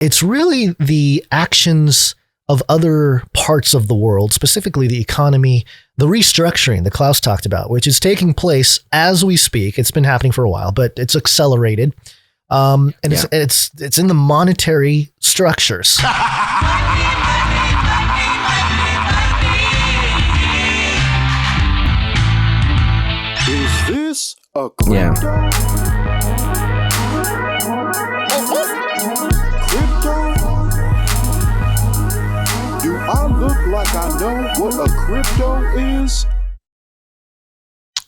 it's really the actions of other parts of the world, specifically the economy, the restructuring that Klaus talked about, which is taking place as we speak. It's been happening for a while, but it's accelerated. It's in the monetary structures. Is this a crypto? Crypto? Do I look like I know what a crypto is?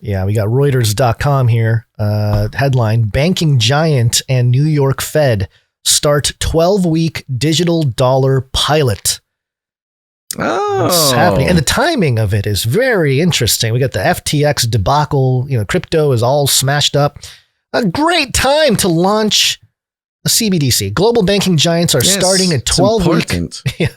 Yeah, we got Reuters.com here. Headline, banking giant and New York Fed start 12-week digital dollar pilot. Oh. What's happening? And the timing of it is very interesting. We got the FTX debacle. Crypto is all smashed up. A great time to launch a CBDC. Global banking giants are starting a 12-week.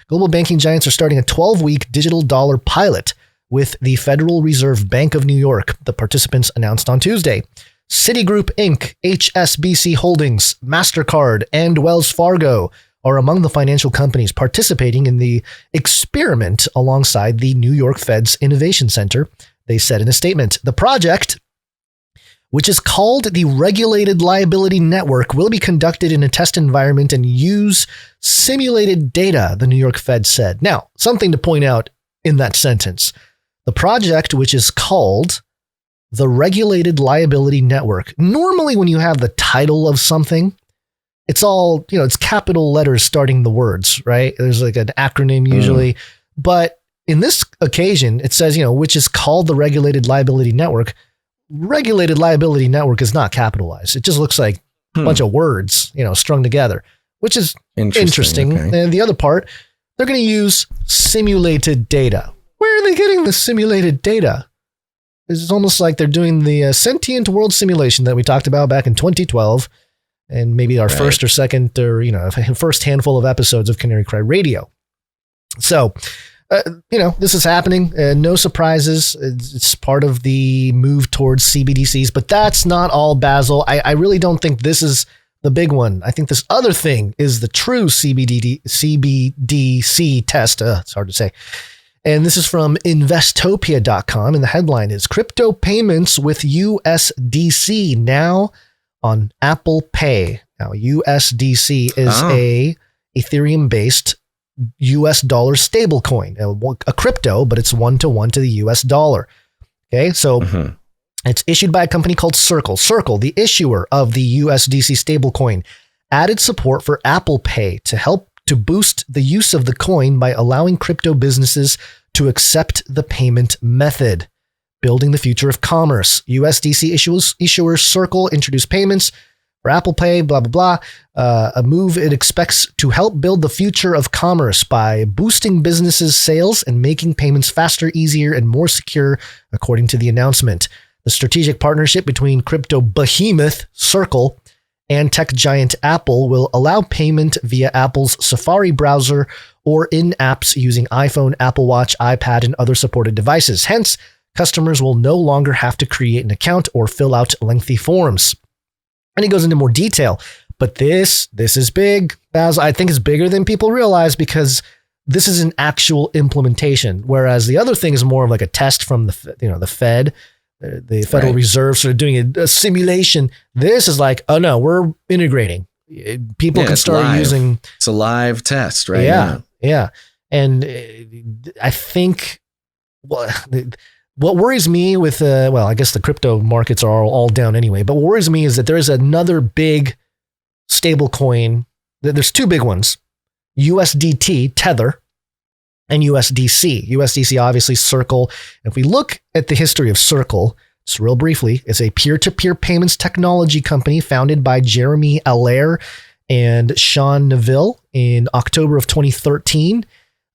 Global banking giants are starting a 12-week digital dollar pilot with the Federal Reserve Bank of New York, the participants announced on Tuesday. Citigroup Inc., HSBC Holdings, MasterCard, and Wells Fargo are among the financial companies participating in the experiment alongside the New York Fed's Innovation Center, they said in a statement. The project, which is called the Regulated Liability Network, will be conducted in a test environment and use simulated data, the New York Fed said. Now, something to point out in that sentence. The project, which is called the Regulated Liability Network. Normally, when you have the title of something, it's all, it's capital letters starting the words, right? There's like an acronym usually. But in this occasion, it says, which is called the Regulated Liability Network. Regulated Liability Network is not capitalized. It just looks like a bunch of words, strung together, which is interesting. Okay. And the other part, they're going to use simulated data. Where are they getting the simulated data? It's almost like they're doing the sentient world simulation that we talked about back in 2012 and maybe our first or second or, first handful of episodes of Canary Cry Radio. So, this is happening. No surprises. It's part of the move towards CBDCs, but that's not all, Basil. I really don't think this is the big one. I think this other thing is the true CBDC test. It's hard to say. And this is from Investopia.com. And the headline is Crypto Payments with USDC now on Apple Pay. Now, USDC is a Ethereum-based US dollar stablecoin, a crypto, but it's 1-to-1 to the US dollar. Okay, so it's issued by a company called Circle. Circle, the issuer of the USDC stablecoin, added support for Apple Pay to help to boost the use of the coin by allowing crypto businesses to accept the payment method, building the future of commerce. USDC issuer Circle introduced payments for Apple Pay, blah, blah, blah. A move it expects to help build the future of commerce by boosting businesses' sales and making payments faster, easier, and more secure, according to the announcement. The strategic partnership between crypto behemoth Circle and tech giant Apple will allow payment via Apple's Safari browser or in apps using iPhone, Apple Watch, iPad, and other supported devices. Hence, customers will no longer have to create an account or fill out lengthy forms. And he goes into more detail, but this is big. I think it's bigger than people realize because this is an actual implementation, whereas the other thing is more of like a test from the Fed. The Federal Reserve sort of doing a simulation. This is like, oh no, we're integrating. People can start using. It's a live test, right? Yeah. And I think what worries me with, I guess the crypto markets are all down anyway, but what worries me is that there is another big stable coin. There's two big ones, USDT, Tether, and USDC. USDC, obviously, Circle. If we look at the history of Circle, just real briefly, it's a peer-to-peer payments technology company founded by Jeremy Allaire and Sean Neville in October of 2013.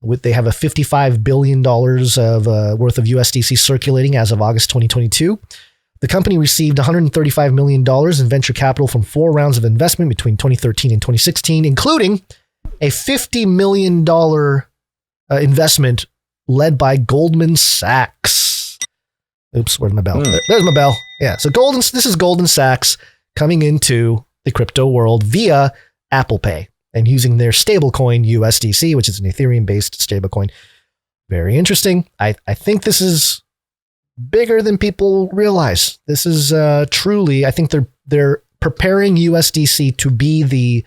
They have a $55 billion of worth of USDC circulating as of August 2022. The company received $135 million in venture capital from 4 rounds of investment between 2013 and 2016, including a $50 million investment led by Goldman Sachs. Oops, where's my bell? There's my bell. Yeah, so this is Goldman Sachs coming into the crypto world via Apple Pay. and using their stablecoin USDC, which is an Ethereum-based stablecoin. Very interesting. I think this is bigger than people realize. This is truly, I think they're preparing USDC to be the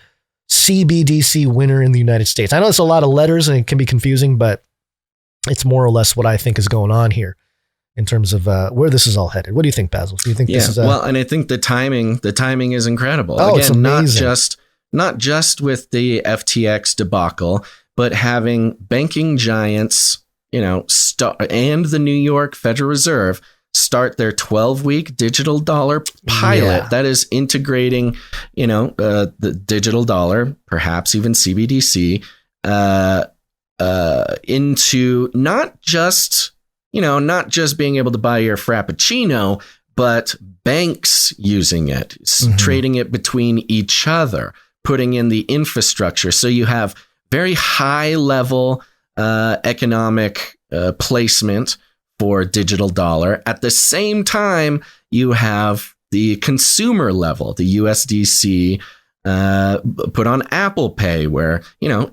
CBDC winner in the United States. I know it's a lot of letters and it can be confusing, but it's more or less what I think is going on here in terms of where this is all headed. What do you think, Basil? Do you think this is well, and I think the timing is incredible. Oh, again, it's amazing. not just with the FTX debacle, but having banking giants, and the New York Federal Reserve start their 12-week digital dollar pilot that is integrating, the digital dollar, perhaps even CBDC, into not just being able to buy your Frappuccino, but banks using it, trading it between each other, putting in the infrastructure. So you have very high level economic placement for digital dollar. At the same time, you have the consumer level, the USDC put on Apple Pay, where,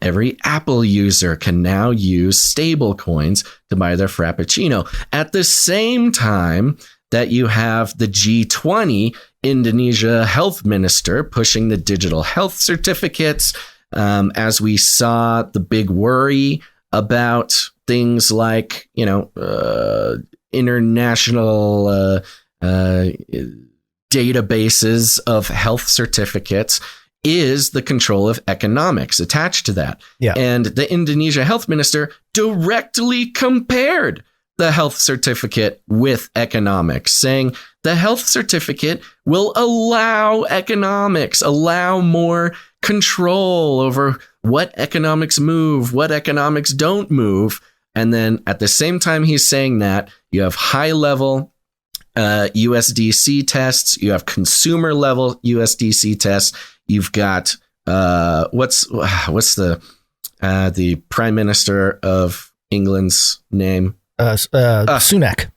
every Apple user can now use stable coins to buy their Frappuccino. At the same time that you have the G20 Indonesia health minister pushing the digital health certificates, as we saw the big worry about things like, international databases of health certificates, is the control of economics attached to that. Yeah. And the Indonesia health minister directly compared the health certificate with economics, saying the health certificate will allow economics, allow more control over what economics move, what economics don't move. And then at the same time he's saying that, you have high level USDC tests, you have consumer level USDC tests, you've got what's the Prime Minister of England's name? Sunak.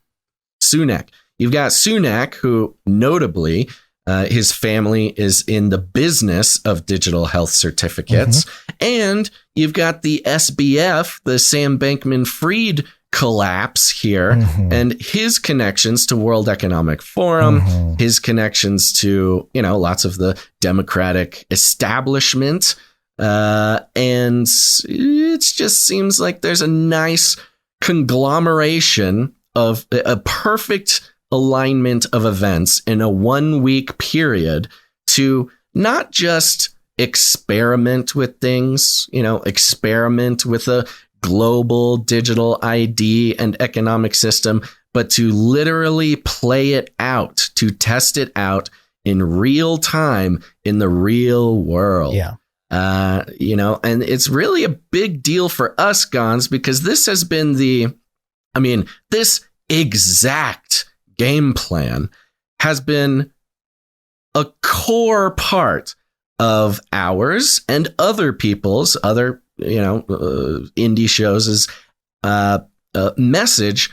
Sunak. You've got Sunak, who notably his family is in the business of digital health certificates. And you've got the SBF, the Sam Bankman-Fried collapse here, and his connections to World Economic Forum, his connections to, lots of the democratic establishment. And it just seems like there's a nice conglomeration of a perfect alignment of events in a 1 week period to not just experiment with things, experiment with a global digital ID and economic system, but to literally play it out, to test it out in real time in the real world. Yeah. And it's really a big deal for us, Gons, because this has been this exact game plan has been a core part of ours and other people's, indie shows' message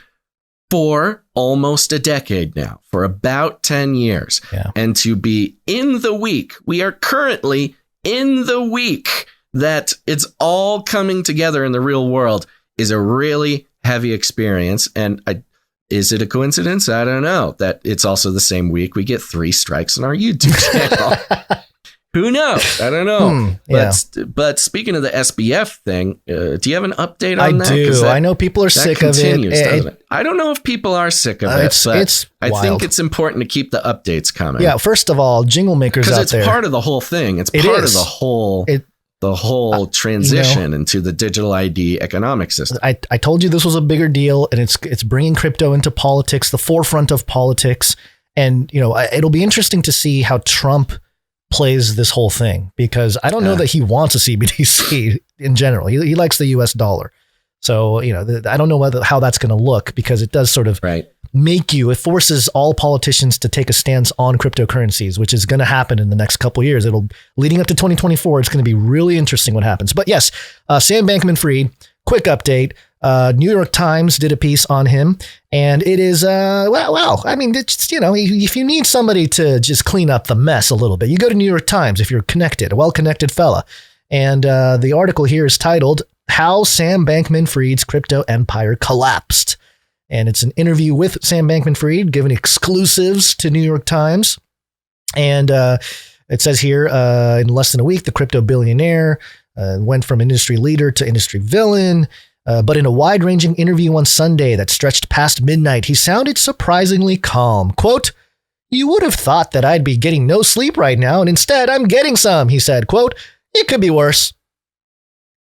for almost a decade now, for about 10 years. Yeah. And to be in the week, we are currently in the week that it's all coming together in the real world, is a really heavy experience. And is it a coincidence? I don't know that it's also the same week we get 3 strikes on our YouTube channel. Who knows? I don't know. But speaking of the SBF thing, do you have an update on that? I do. I know people are sick of it. I don't know if people are sick of it, but I think it's important to keep the updates coming. Yeah. First of all, jingle makers out there. Because it's part of the whole thing. It's part of the whole transition into the digital ID economic system. I told you this was a bigger deal, and it's bringing crypto into politics, the forefront of politics. And, it'll be interesting to see how Trump plays this whole thing, because I don't know that he wants a CBDC in general. He likes the US dollar. So, I don't know how that's going to look, because it does sort of it forces all politicians to take a stance on cryptocurrencies, which is going to happen in the next couple of years. Leading up to 2024, it's going to be really interesting what happens. But yes, Sam Bankman-Fried, quick update. New York Times did a piece on him, and it is, it's, if you need somebody to just clean up the mess a little bit, you go to New York Times if you're connected, a well-connected fella. And the article here is titled, How Sam Bankman-Fried's Crypto Empire Collapsed. And it's an interview with Sam Bankman-Fried, giving exclusives to New York Times. And it says here, in less than a week, the crypto billionaire went from industry leader to industry villain. But in a wide-ranging interview on Sunday that stretched past midnight, he sounded surprisingly calm. Quote, "You would have thought that I'd be getting no sleep right now, and instead I'm getting some," he said. Quote, "It could be worse."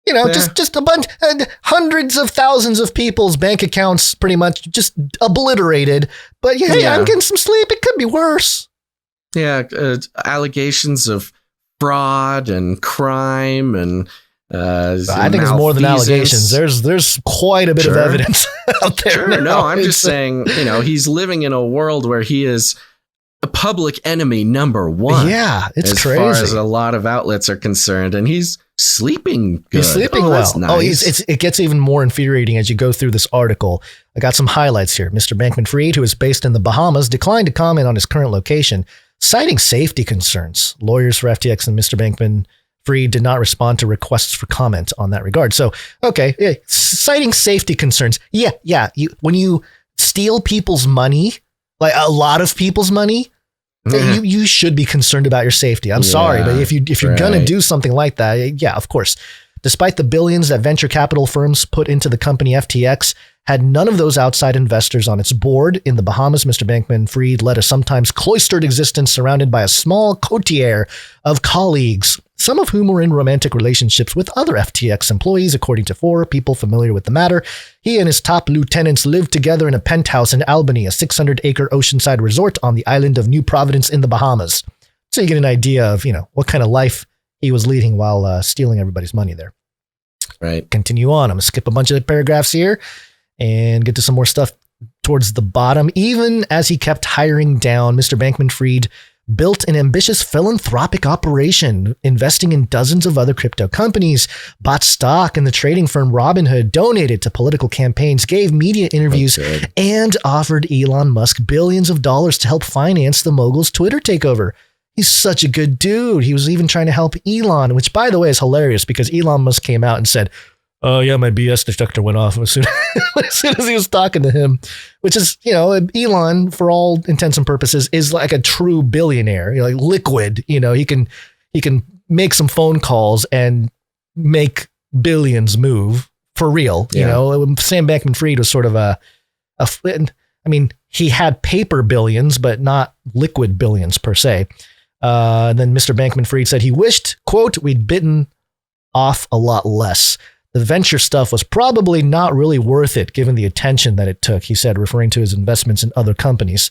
You know, just a bunch, hundreds of thousands of people's bank accounts pretty much just obliterated. But hey, I'm getting some sleep. It could be worse. Yeah, allegations of fraud and crime and I think it's more than allegations. There's quite a bit of evidence out there. Sure, no, I'm just saying, he's living in a world where he is a public enemy number one. Yeah, it's as crazy. As far as a lot of outlets are concerned, and he's sleeping good. He's sleeping well. That's nice. It gets even more infuriating as you go through this article. I got some highlights here. Mr. Bankman-Fried, who is based in the Bahamas, declined to comment on his current location, citing safety concerns. Lawyers for FTX and Mr. Bankman-Fried did not respond to requests for comment on that regard. So, okay, citing safety concerns. Yeah. When you steal people's money, like a lot of people's money, you should be concerned about your safety. I'm sorry, but if you're gonna do something like that, yeah, of course. Despite the billions that venture capital firms put into the company, FTX had none of those outside investors on its board. In the Bahamas, Mr. Bankman-Fried led a sometimes cloistered existence surrounded by a small coterie of colleagues, some of whom were in romantic relationships with other FTX employees, according to 4 people familiar with the matter. He and his top lieutenants lived together in a penthouse in Albany, a 600-acre oceanside resort on the island of New Providence in the Bahamas. So you get an idea of, what kind of life he was leading while stealing everybody's money there. Right. Continue on. I'm going to skip a bunch of paragraphs here and get to some more stuff towards the bottom. Even as he kept hiring down, Mr. Bankman-Fried built an ambitious philanthropic operation, investing in dozens of other crypto companies, bought stock in the trading firm Robinhood, donated to political campaigns, gave media interviews, and offered Elon Musk billions of dollars to help finance the mogul's Twitter takeover. He's such a good dude. He was even trying to help Elon, which, by the way, is hilarious because Elon Musk came out and said, "Oh, yeah, my BS detector went off as soon as he was talking to him," which is, Elon, for all intents and purposes, is like a true billionaire, like liquid. He can make some phone calls and make billions move for real. Sam Bankman-Fried was sort of he had paper billions, but not liquid billions per se. And then Mr. Bankman-Fried said he wished, quote, "we'd bitten off a lot less. The venture stuff was probably not really worth it given the attention that it took," he said, referring to his investments in other companies.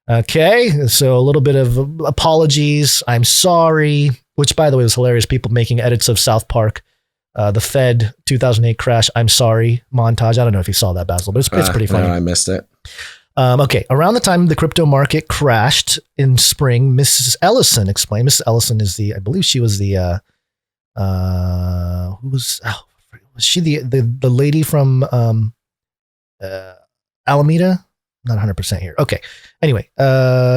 Okay, so a little bit of apologies. I'm sorry, which, by the way, was hilarious. People making edits of South Park, the Fed 2008 crash, I'm sorry montage. I don't know if you saw that, Basil, but it's pretty funny. No, I missed it. Okay, around the time the crypto market crashed in spring, Mrs. Ellison explained. Mrs. Ellison is I believe she was the, was she the lady from Alameda? Not 100% here. Okay. Anyway,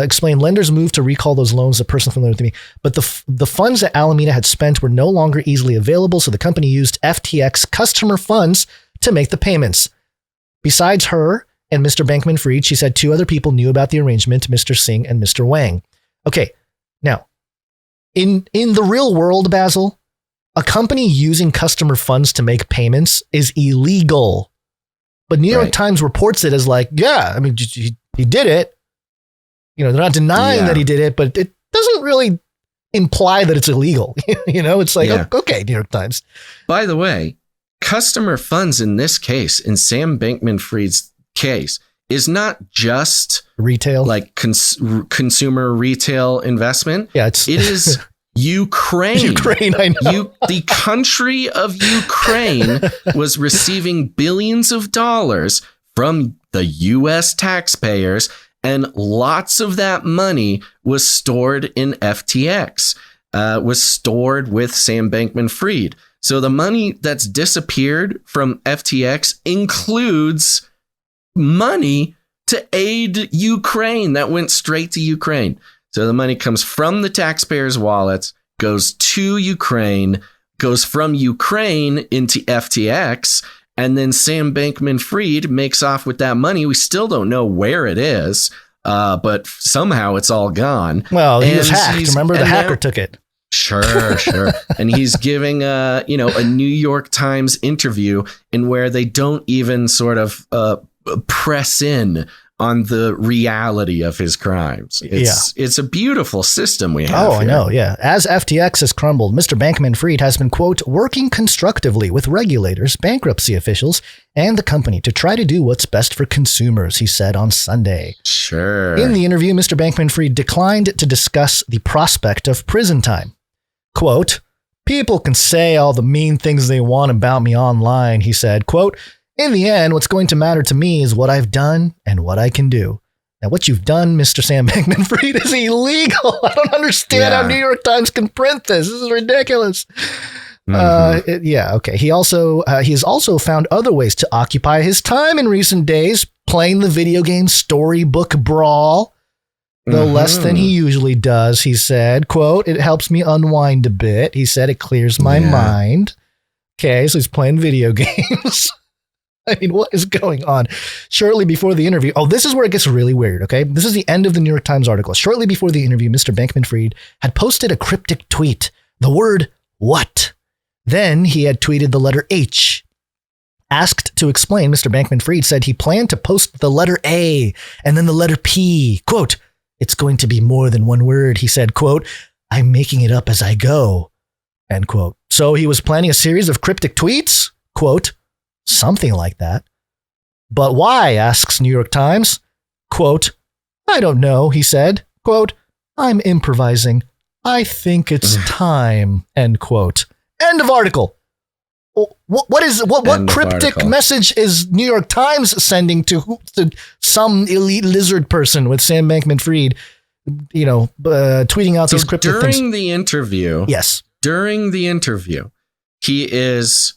explained lenders moved to recall those loans, a person familiar with me, but the funds that Alameda had spent were no longer easily available, so the company used FTX customer funds to make the payments. Besides her and Mr. Bankman-Fried, she said 2 other people knew about the arrangement, Mr. Singh and Mr. Wang. Okay, now, in the real world, Basil, a company using customer funds to make payments is illegal. But New York Times reports it as like, he did it. They're not denying that he did it, but it doesn't really imply that it's illegal. It's like, okay, New York Times. By the way, customer funds in this case, in Sam Bankman-Fried's case, is not just retail, like consumer retail investment. Yeah, it is Ukraine. I know. The country of Ukraine was receiving billions of dollars from the U.S. taxpayers, and lots of that money was stored in FTX, was stored with Sam Bankman-Fried. So the money that's disappeared from FTX includes money to aid Ukraine that went straight to Ukraine. So the money comes from the taxpayers' wallets, goes to Ukraine, goes from Ukraine into FTX, and then Sam Bankman-Fried makes off with that money. We still don't know where it is, but somehow it's all gone. Well, he was hacked. Remember, the hacker took it. Sure. And he's giving a New York Times interview in where they don't even sort of press in on the reality of his crimes. It's a beautiful system we have. I know. Yeah. As FTX has crumbled, Mr. Bankman-Fried has been, quote, working constructively with regulators, bankruptcy officials, and the company to try to do what's best for consumers, he said on Sunday. Sure. In the interview, Mr. Bankman-Fried declined to discuss the prospect of prison time. Quote, people can say all the mean things they want about me online, he said. Quote, in the end, what's going to matter to me is what I've done and what I can do. Now, what you've done, Mr. Sam Bankman-Fried, is illegal. I don't understand how New York Times can print this. This is ridiculous. Okay. He has also found other ways to occupy his time in recent days, playing the video game Storybook Brawl, though less than he usually does, he said. Quote, it helps me unwind a bit. He said it clears my mind. Okay, so he's playing video games. I mean, what is going on? Shortly before the interview. Oh, this is where it gets really weird, okay? This is the end of the New York Times article. Shortly before the interview, Mr. Bankman-Fried had posted a cryptic tweet, the word what? Then he had tweeted the letter H. Asked to explain, Mr. Bankman-Fried said he planned to post the letter A and then the letter P. Quote, it's going to be more than one word, he said. Quote, I'm making it up as I go. End quote. So he was planning a series of cryptic tweets? Quote, something like that. But why? Asks New York Times. Quote, I don't know, he said. Quote, I'm improvising. I think it's time. End quote. End of article. What cryptic message is New York Times sending to some elite lizard person with Sam Bankman-Fried, tweeting out these cryptic things? During the interview, he is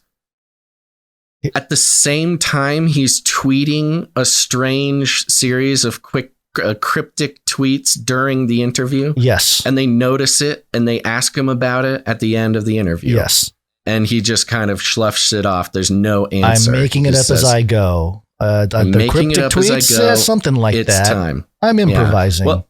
at the same time he's tweeting a strange series of cryptic tweets during the interview. Yes. And they notice it and they ask him about it at the end of the interview. Yes. And he just kind of sloughs it off. There's no answer. I'm making it up as I go. The cryptic tweet says something like that. It's time. I'm improvising. Yeah. Well,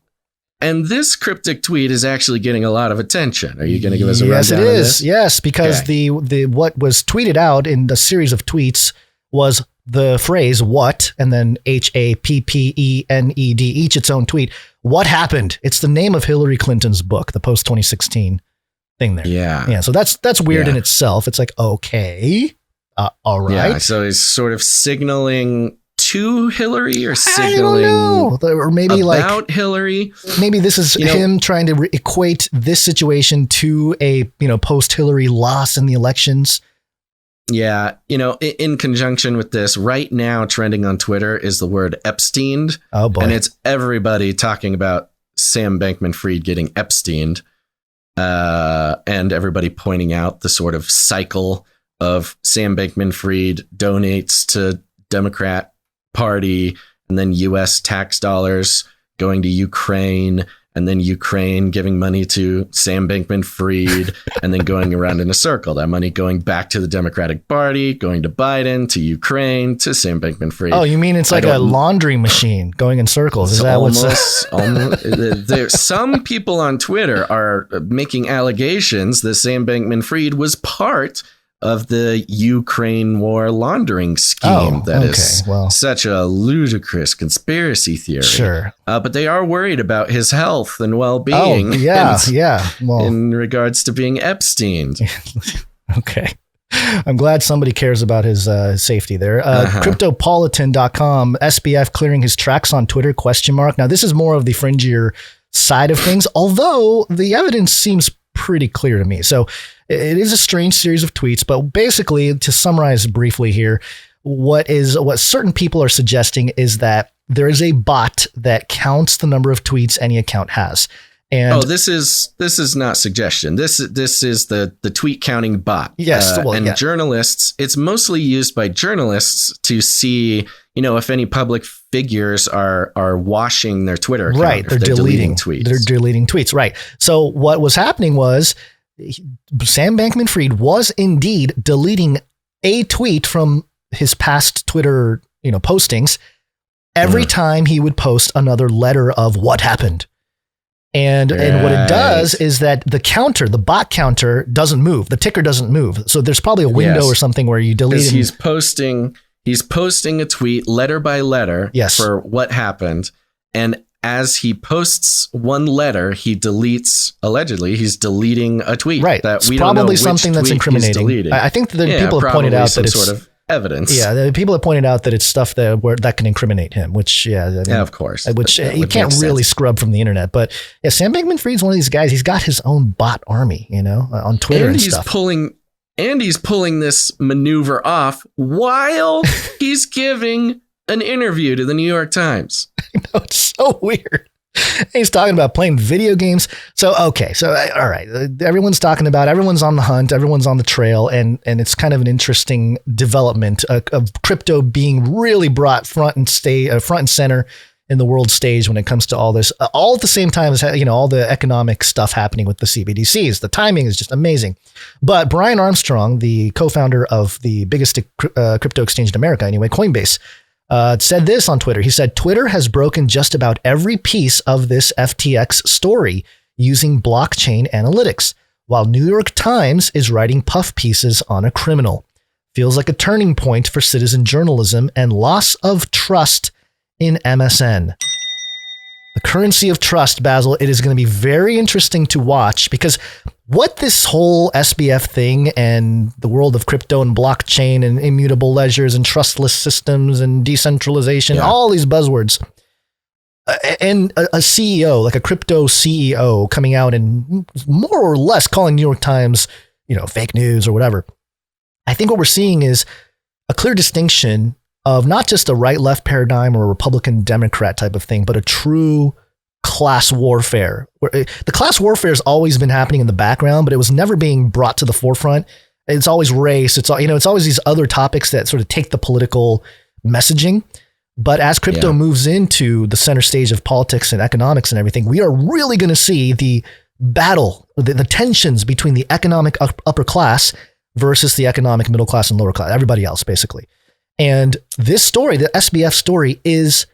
and this cryptic tweet is actually getting a lot of attention. Are you going to give us a rundown? Yes, it is. Yes, because the what was tweeted out in the series of tweets was the phrase "what" and then HAPPENED, each its own tweet. What happened? It's the name of Hillary Clinton's book, the post 2016 thing there. Yeah. So that's weird in itself. It's like, okay, all right. Yeah. So he's sort of signaling to Hillary or signaling, I don't know. Or maybe about Hillary. Maybe this is him trying to equate this situation to a post Hillary loss in the elections. Yeah, in conjunction with this, right now trending on Twitter is the word Epstein. Oh boy. And it's everybody talking about Sam Bankman-Fried getting Epsteined. And everybody pointing out the sort of cycle of Sam Bankman-Fried donates to Democrat Party and then U.S. tax dollars going to Ukraine and then Ukraine giving money to Sam Bankman-Fried and then going around in a circle. That money going back to the Democratic Party, going to Biden, to Ukraine, to Sam Bankman-Fried. Oh, you mean it's like a laundry machine going in circles? Is that almost? Some people on Twitter are making allegations that Sam Bankman-Fried was part of the Ukraine war laundering scheme. Such a ludicrous conspiracy theory. Sure. But they are worried about his health and well-being. Oh, yeah. Well, in regards to being Epstein. Okay. I'm glad somebody cares about his safety there. Cryptopolitan.com, SBF clearing his tracks on Twitter, ? Now, this is more of the fringier side of things, although the evidence seems pretty clear to me. So it is a strange series of tweets, but basically, to summarize briefly here, what certain people are suggesting is that there is a bot that counts the number of tweets any account has. And this is not suggestion. This is the tweet counting bot. Yes, journalists. It's mostly used by journalists to see, if any public figures are washing their Twitter account. Right, they're deleting tweets. They're deleting tweets. Right. So what was happening was Sam Bankman-Fried was indeed deleting a tweet from his past Twitter, postings every time he would post another letter of what happened. And what it does is that the bot counter doesn't move. The ticker doesn't move. So there's probably a window or something where you delete it. He's posting a tweet letter by letter for what happened. And as he posts one letter, he's deleting a tweet. Right. That we probably don't know something that's incriminating. I think that people have pointed out that it's sort of evidence. Yeah, the people have pointed out that it's stuff that can incriminate him, which of course, which you can't really scrub from the internet. But yeah, Sam Bankman-Fried's one of these guys. He's got his own bot army, on Twitter and stuff. He's pulling this maneuver off while he's giving an interview to the New York Times. I know, it's so weird. He's talking about playing video games. So, okay. So, all right. Everyone's on the hunt. Everyone's on the trail. And it's kind of an interesting development of crypto being really brought front and center in the world stage when it comes to all this, all at the same time as, all the economic stuff happening with the CBDCs. The timing is just amazing. But Brian Armstrong, the co-founder of the biggest crypto exchange in America, anyway, Coinbase, said this on Twitter. He said, Twitter has broken just about every piece of this FTX story using blockchain analytics, while New York Times is writing puff pieces on a criminal. Feels like a turning point for citizen journalism and loss of trust in MSN. The currency of trust, Basil. It is going to be very interesting to watch because what this whole SBF thing and the world of crypto and blockchain and immutable ledgers and trustless systems and decentralization, all these buzzwords, and a CEO, like a crypto CEO coming out and more or less calling New York Times, fake news or whatever. I think what we're seeing is a clear distinction of not just a right-left paradigm or a Republican-Democrat type of thing, but a true class warfare. The class warfare has always been happening in the background, but it was never being brought to the forefront. It's always race. It's always these other topics that sort of take the political messaging. But as crypto moves into the center stage of politics and economics and everything, we are really going to see the battle, the tensions between the economic upper class versus the economic middle class and lower class, everybody else, basically. And this story, the SBF story, is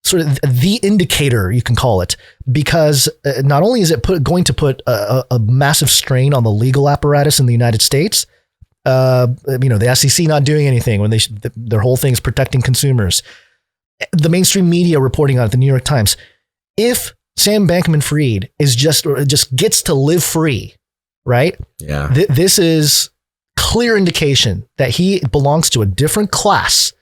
sort of the indicator, you can call it, because not only is it going to put a massive strain on the legal apparatus in the United States, the SEC not doing anything when their whole thing is protecting consumers, the mainstream media reporting on it, the New York Times. If Sam Bankman-Fried is just gets to live free, right? Yeah, this is clear indication that he belongs to a different class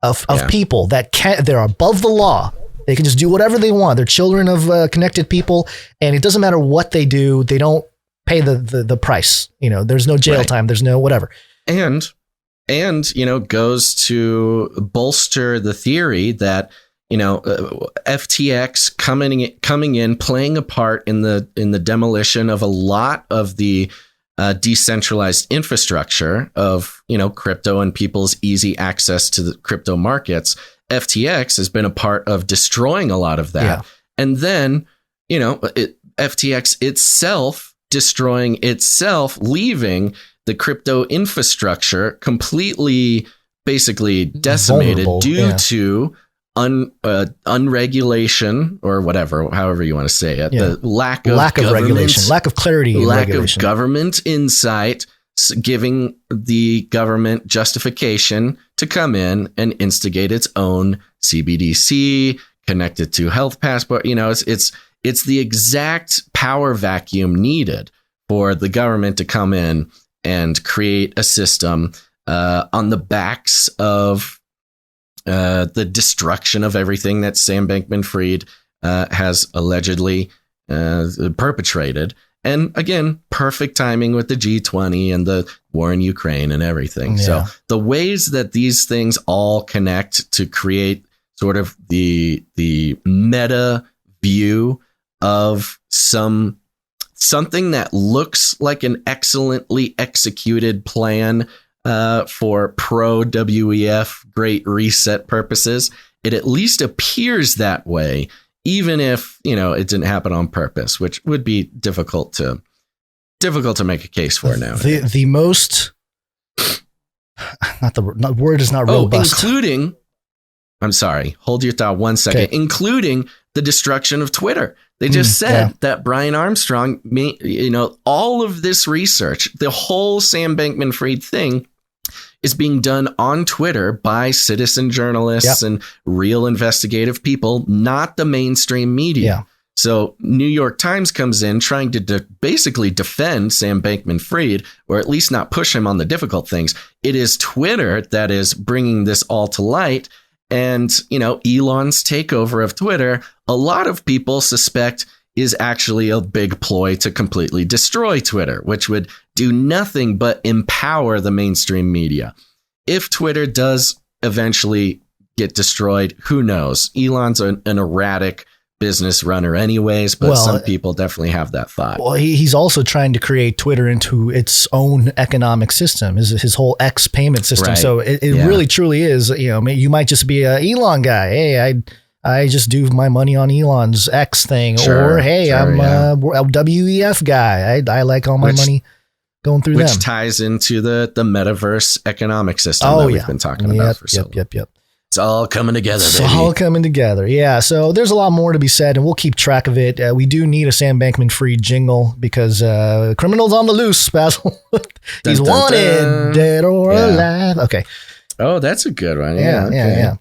of people they're above the law. They can just do whatever they want. They're children of connected people, and it doesn't matter what they do. They don't pay the price. There's no jail time. There's no whatever. And goes to bolster the theory that FTX coming in, playing a part in the demolition of a lot of the decentralized infrastructure of, crypto and people's easy access to the crypto markets. FTX has been a part of destroying a lot of that. Yeah. And then, FTX itself destroying itself, leaving the crypto infrastructure completely basically decimated due to unregulation or whatever, however you want to say it, the lack of regulation, lack of clarity, lack of government insight, giving the government justification to come in and instigate its own CBDC connected to health passport. It's the exact power vacuum needed for the government to come in and create a system on the backs of the destruction of everything that Sam Bankman-Fried has allegedly perpetrated. And again, perfect timing with the G20 and the war in Ukraine and everything. Yeah. So the ways that these things all connect to create sort of the meta view of something that looks like an excellently executed plan for pro WEF Great Reset purposes. It at least appears that way, even if, it didn't happen on purpose, which would be difficult to difficult to make a case for now. The most, word is not robust. Including, I'm sorry, hold your thought 1 second, Okay. including the destruction of Twitter. They just said that Brian Armstrong, all of this research, the whole Sam Bankman-Fried thing is being done on Twitter by citizen journalists and real investigative people, not the mainstream media. Yeah. So New York Times comes in trying to basically defend Sam Bankman-Fried, or at least not push him on the difficult things. It is Twitter that is bringing this all to light. And, Elon's takeover of Twitter, a lot of people suspect is actually a big ploy to completely destroy Twitter, which would do nothing but empower the mainstream media. If Twitter does eventually get destroyed, who knows? Elon's an erratic business runner anyways, but some people definitely have that thought. Well, he's also trying to create Twitter into its own economic system, is his whole X payment system. Right. So it really truly is, you might just be a Elon guy. Hey, I just do my money on Elon's X thing. Or, hey, I'm a WEF guy. I like all my money going through them. Which ties into the metaverse economic system that we've been talking about for so long. Yep. It's all coming together, baby. It's all coming together. Yeah. So there's a lot more to be said, and we'll keep track of it. We do need a Sam Bankman-Fried jingle because criminals on the loose, Basil. He's wanted, dead or alive. Okay. Oh, that's a good one. Yeah.